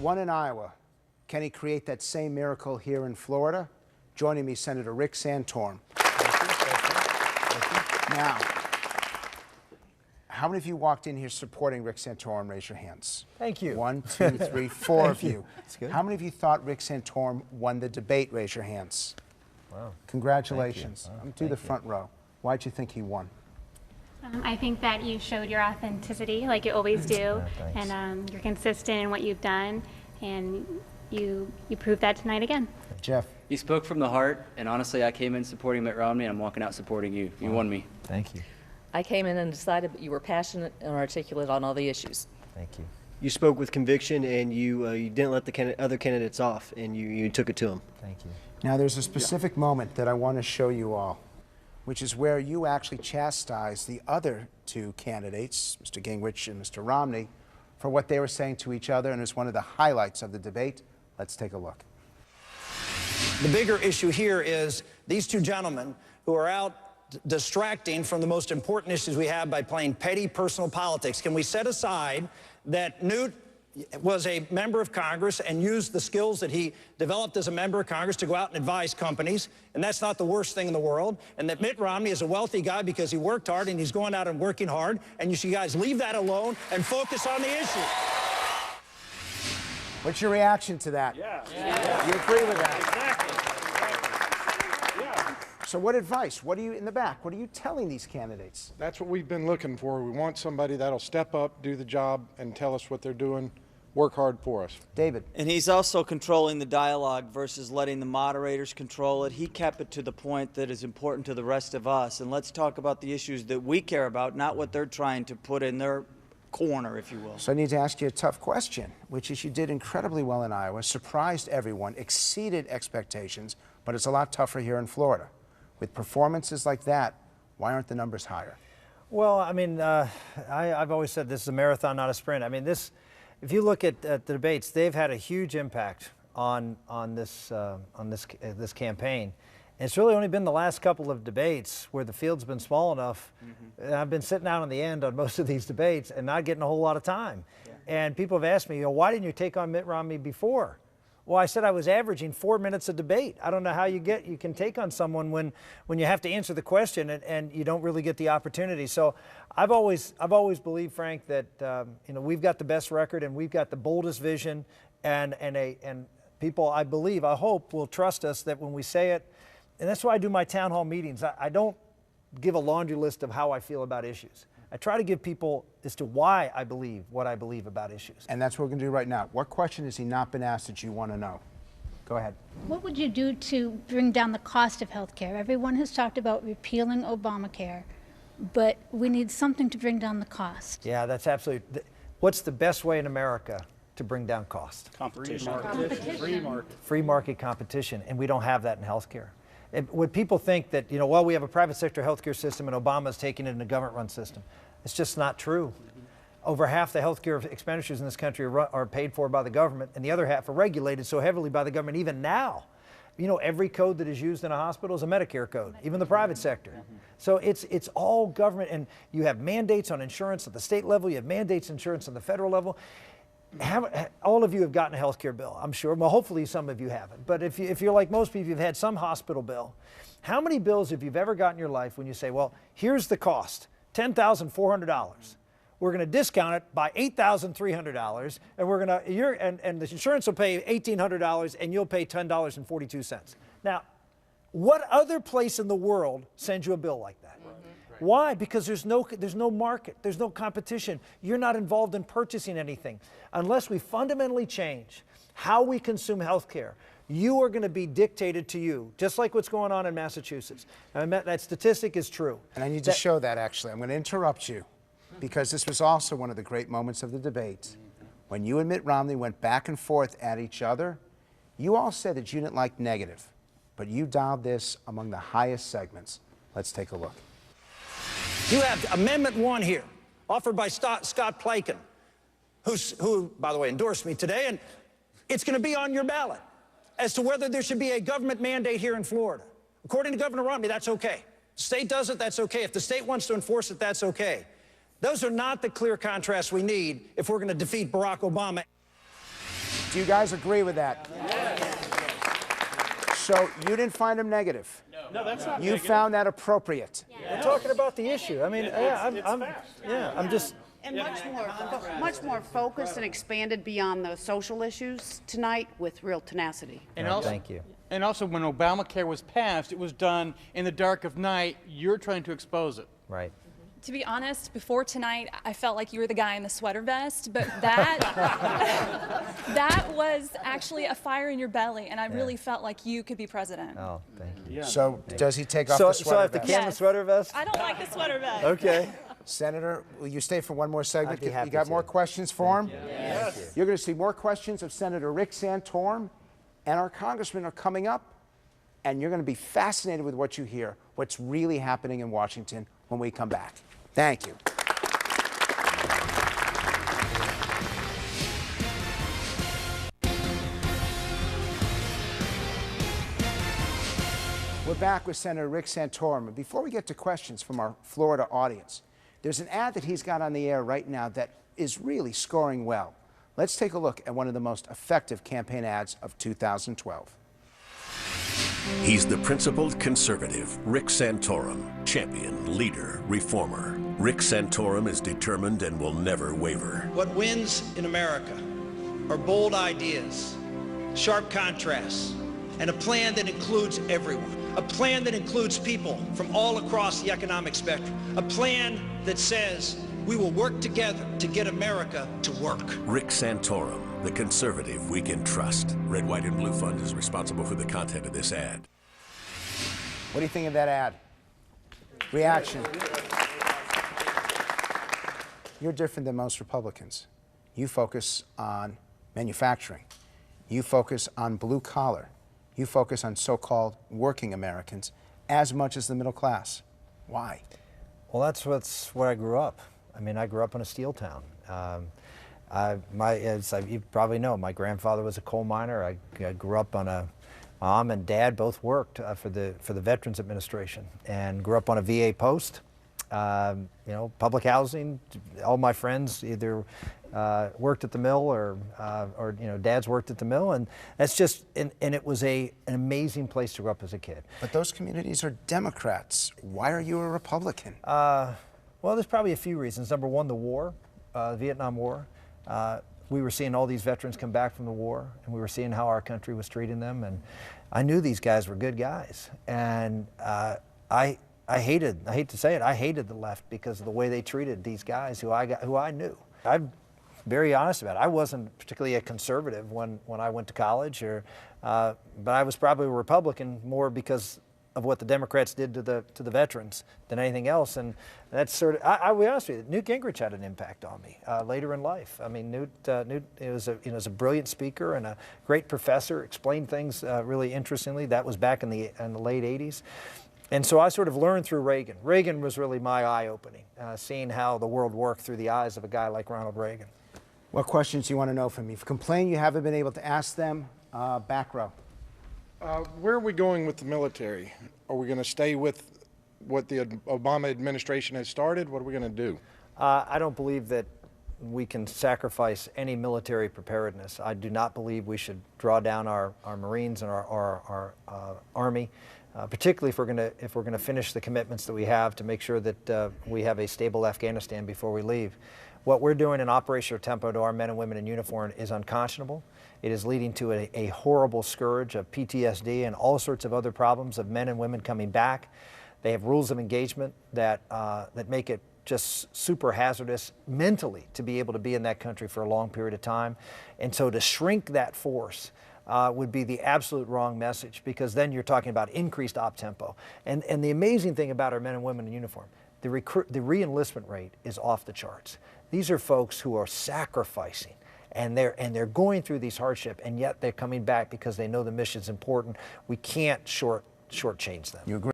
won in Iowa. Can he create that same miracle here in Florida? Joining me, Senator Rick Santorum. Now, how many of you walked in here supporting Rick Santorum? Raise your hands. Thank you. 1, 2, 3, 4 of you. That's good. How many of you thought Rick Santorum won the debate? Raise your hands. Wow. Congratulations. Wow. I'm to the front row. Why'd you think he won? I think that you showed your authenticity like you always do, and you're consistent in what you've done, and you proved that tonight again. Jeff. You spoke from the heart, and honestly, I came in supporting Mitt Romney, and I'm walking out supporting you. You won me. Thank you. I came in and decided that you were passionate and articulate on all the issues. Thank you. You spoke with conviction, and you didn't let the other candidates off, and you took it to them. Thank you. Now, there's a specific moment that I want to show you all, which is where you actually chastised the other two candidates, Mr. Gingrich and Mr. Romney, for what they were saying to each other, and it's one of the highlights of the debate. Let's take a look. The bigger issue here is these two gentlemen who are out distracting from the most important issues we have by playing petty personal politics. Can we set aside that Newt was a member of Congress and used the skills that he developed as a member of Congress to go out and advise companies, and that's not the worst thing in the world, and that Mitt Romney is a wealthy guy because he worked hard and he's going out and working hard, and you should guys leave that alone and focus on the issue. What's your reaction to that? Yeah. You agree with that? Exactly. Yeah. So what advice? What are you, in the back, what are you telling these candidates? That's what we've been looking for. We want somebody that'll step up, do the job, and tell us what they're doing, work hard for us. David. And he's also controlling the dialogue versus letting the moderators control it. He kept it to the point that is important to the rest of us. And let's talk about the issues that we care about, not what they're trying to put in their corner, if you will. So I need to ask you a tough question, which is you did incredibly well in Iowa, surprised everyone, exceeded expectations, but it's a lot tougher here in Florida. With performances like that, why aren't the numbers higher? Well, I mean, I've always said this is a marathon, not a sprint. I mean, if you look at the debates, they've had a huge impact on this campaign. And it's really only been the last couple of debates where the field's been small enough. And I've been sitting out on the end on most of these debates and not getting a whole lot of time. Yeah. And people have asked me, why didn't you take on Mitt Romney before? Well, I said I was averaging 4 minutes a debate. I don't know how you can take on someone when you have to answer the question and you don't really get the opportunity. So I've always believed, Frank, that we've got the best record and we've got the boldest vision, and people, I believe, I hope, will trust us that when we say it. And that's why I do my town hall meetings. I don't give a laundry list of how I feel about issues. I try to give people as to why I believe what I believe about issues. And that's what we're going to do right now. What question has he not been asked that you want to know? Go ahead. What would you do to bring down the cost of health care? Everyone has talked about repealing Obamacare, but we need something to bring down the cost. Yeah, that's absolutely. What's the best way in America to bring down cost? Competition. Free market competition, and we don't have that in health care. When people think that, we have a private sector healthcare system and Obama's taking it in a government-run system, it's just not true. Over half the healthcare expenditures in this country are paid for by the government, and the other half are regulated so heavily by the government even now. Every code that is used in a hospital is a Medicare code, even the private sector. So it's all government, and you have mandates on insurance at the state level, you have mandates on insurance on the federal level. All of you have gotten a health care bill, I'm sure. Well, hopefully some of you haven't. But if you're like most people, you've had some hospital bill. How many bills have you ever got in your life when you say, well, here's the cost, $10,400. We're going to discount it by $8,300, and we're going to and the insurance will pay $1,800, and you'll pay $10.42. Now, what other place in the world sends you a bill like that? Why? Because there's no market, there's no competition. You're not involved in purchasing anything. Unless we fundamentally change how we consume health care, you are going to be dictated to you, just like what's going on in Massachusetts. And that statistic is true. And I need to show that, actually. I'm going to interrupt you because this was also one of the great moments of the debate. When you and Mitt Romney went back and forth at each other, you all said that you didn't like negative, but you dialed this among the highest segments. Let's take a look. You have Amendment 1 here, offered by Scott Plakin, who, by the way, endorsed me today, and it's going to be on your ballot as to whether there should be a government mandate here in Florida. According to Governor Romney, that's okay. The state does it, that's okay. If the state wants to enforce it, that's okay. Those are not the clear contrasts we need if we're going to defeat Barack Obama. Do you guys agree with that? So you didn't find him negative? No, that's not You negative. found that appropriate? We're talking about the issue. I mean, I'm just. And much more focused and expanded beyond the social issues tonight with real tenacity. And also, Thank you. And also, when Obamacare was passed, it was done in the dark of night. You're trying to expose it. Right. To be honest, before tonight, I felt like you were the guy in the sweater vest, but that that was actually a fire in your belly, and I really felt like you could be president. Oh, thank you. So does he take off So, the sweater so I have to vest? can the sweater vest? I don't like the sweater vest. Okay. Senator, will you stay for one more segment? I'd be happy You got to. more questions for him? Yes. You're going to see more questions of Senator Rick Santorum, and our congressmen are coming up, and you're going to be fascinated with what you hear, what's really happening in Washington when we come back. Thank you. We're back with Senator Rick Santorum. And before we get to questions from our Florida audience, there's an ad that he's got on the air right now that is really scoring well. Let's take a look at one of the most effective campaign ads of 2012. He's the principled conservative, Rick Santorum, champion, leader, reformer. Rick Santorum is determined and will never waver. What wins in America are bold ideas, sharp contrasts, and a plan that includes everyone. A plan that includes people from all across the economic spectrum. A plan that says we will work together to get America to work. Rick Santorum, the conservative we can trust. Red, White, and Blue Fund is responsible for the content of this ad. What do you think of that ad? Reaction. You're different than most Republicans. You focus on manufacturing. You focus on blue collar. You focus on so-called working Americans as much as the middle class. Why? Well, that's where I grew up. I mean, I grew up in a steel town. As you probably know, my grandfather was a coal miner. I grew up on a, my mom and dad both worked for the Veterans Administration and grew up on a VA post. You know, public housing. All my friends either worked at the mill or you know, dads worked at the mill, and that's just and it was an amazing place to grow up as a kid. But those communities are Democrats. Why are you a Republican? Well, there's probably a few reasons. Number one, the war, the Vietnam War. We were seeing all these veterans come back from the war, and we were seeing how our country was treating them, and I knew these guys were good guys, and I hate to say it, I hated the left because of the way they treated these guys who I knew. I'm very honest about it. I wasn't particularly a conservative when I went to college, but I was probably a Republican more because of what the Democrats did to the veterans than anything else. And that's sort of, I'll be honest with you, Newt Gingrich had an impact on me later in life. I mean, Newt was a brilliant speaker and a great professor, explained things really interestingly. That was back in the late 80s. And so I sort of learned through Reagan. Reagan was really my eye-opening, seeing how the world worked through the eyes of a guy like Ronald Reagan. What questions do you want to know from me? If you complain you haven't been able to ask them, back row. Where are we going with the military? Are we going to stay with what the Obama administration has started? What are we going to do? I don't believe that we can sacrifice any military preparedness. I do not believe we should draw down our Marines and our Army, particularly if we're going to finish the commitments that we have to make sure that we have a stable Afghanistan before we leave. What we're doing in Operation Tempo to our men and women in uniform is unconscionable. It is leading to a horrible scourge of PTSD and all sorts of other problems of men and women coming back. They have rules of engagement that make it just super hazardous mentally to be able to be in that country for a long period of time. And so to shrink that force would be the absolute wrong message, because then you're talking about increased op-tempo. And the amazing thing about our men and women in uniform, the re-enlistment rate is off the charts. These are folks who are sacrificing, and they're going through these hardships, and yet they're coming back because they know the mission's important. We can't shortchange them. You agree?